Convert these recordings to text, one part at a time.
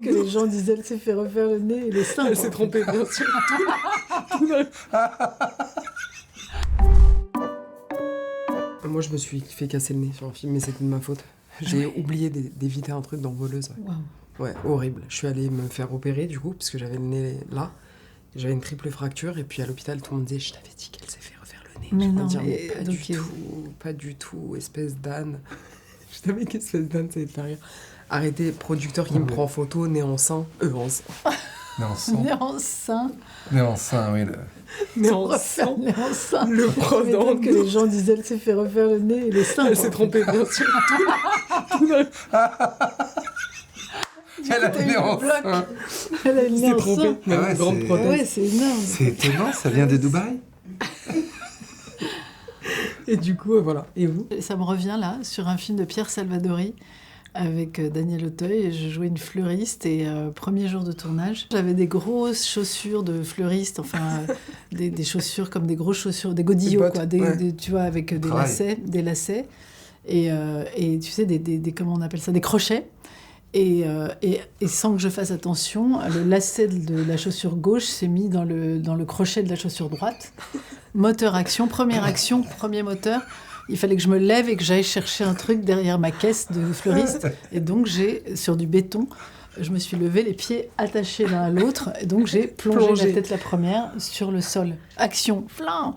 Que les gens disaient, elle s'est fait refaire le nez et les seins. Elle s'est trompée, bien sûr. Moi, je me suis fait casser le nez sur un film, mais c'était de ma faute. J'ai oublié d'éviter un truc dans Voleuse. Wow. Ouais, horrible. Je suis allée me faire opérer, du coup, parce que j'avais le nez là. J'avais une triple fracture, et puis à l'hôpital, tout le monde disait « Je t'avais dit qu'elle s'est fait refaire le nez. » Mais Je non, dire, et pas donc du tout, pas du tout, espèce d'âne. Je savais qu'espèce d'âne, ça allait te faire rire. Arrêtez, producteur qui me prend en photo, nez en sein. En sein. Né en sang. Né en sein. Né en sein, oui. Nez en Refaire sein. né en sein. Le prodant. Que les gens disaient, elle s'est fait refaire le nez et les seins. Elle s'est trompée, bien sûr. Elle a le nez en sein. Elle a le nez en trompée. sein. Elle a ouais, une grande c'est- prothèse. Ouais, c'est énorme. C'est étonnant, ça vient de Dubaï. Et du coup, voilà. Et vous? Ça me revient là, sur un film de Pierre Salvadori, avec Daniel Auteuil, et je jouais une fleuriste, et premier jour de tournage, j'avais des grosses chaussures de fleuriste, enfin des chaussures comme des grosses chaussures, des godillots, bottes, quoi, ouais. tu vois, avec des Travail. lacets, et tu sais, comment on appelle ça, des crochets. Et sans que je fasse attention, le lacet de la chaussure gauche s'est mis dans le crochet de la chaussure droite. Moteur action, premier moteur. Il fallait que je me lève et que j'aille chercher un truc derrière ma caisse de fleuriste. Et donc, sur du béton, je me suis levée, les pieds attachés l'un à l'autre. Et donc, j'ai plongé la tête la première sur le sol. Action, flan.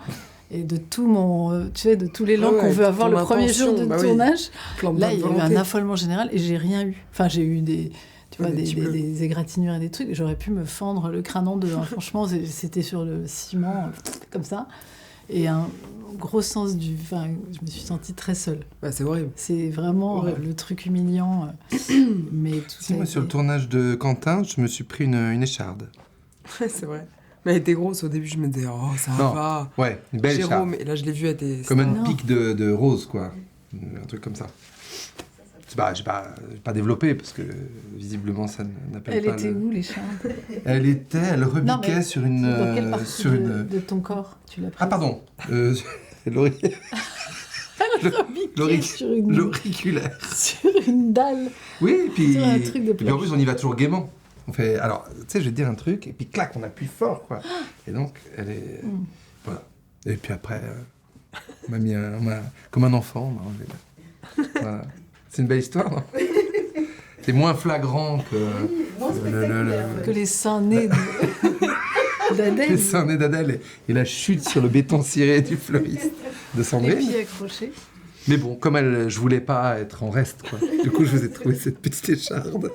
Et de tout de tous les langues qu'on veut avoir le premier jour de tournage, Plein de là, il y a eu volonté. un affolement général et j'ai rien eu. Enfin, j'ai eu des petits bleus. des égratignures et des trucs. J'aurais pu me fendre le crâne en deux. Hein. Franchement, c'était sur le ciment, comme ça. Et un gros sens du... Enfin, je me suis sentie très seule. Bah, c'est horrible. C'est vraiment Horrible. le truc humiliant. Mais tout Si, a moi, été- sur le tournage de Quentin, je me suis pris une écharde. Ouais, c'est vrai. Mais elle était grosse au début, je me disais, oh, ça Non. va. Ouais, une belle écharde. Jérôme, et là, je l'ai vue, elle était. Comme une Non. pique de rose, quoi. Un truc comme ça. J'ai pas développé, parce que visiblement, ça n'appelle Elle pas était où, les charmes Elle rebiquait mais sur une... Dans quelle partie sur une... de ton corps tu l'as prise? Ah, pardon. Elle rebiquait sur L'auriculaire. sur une dalle. Oui, et puis... Sur un truc de et puis en plus, on y va toujours gaiement. On fait... Alors, tu sais, je vais te dire un truc, et puis clac, on appuie fort, quoi. Et donc, elle est... Voilà. Et puis après, on m'a mis comme un enfant, on m'a enlevé là. Voilà. C'est une belle histoire, non? C'est moins flagrant que... Que les seins nés d'Adèle. Les seins nés d'Adèle et la chute sur le béton ciré du fleuriste de Les Sandrine. pieds accrochés. Mais bon, comme je voulais pas être en reste, quoi. Du coup, je vous ai trouvé cette petite écharde.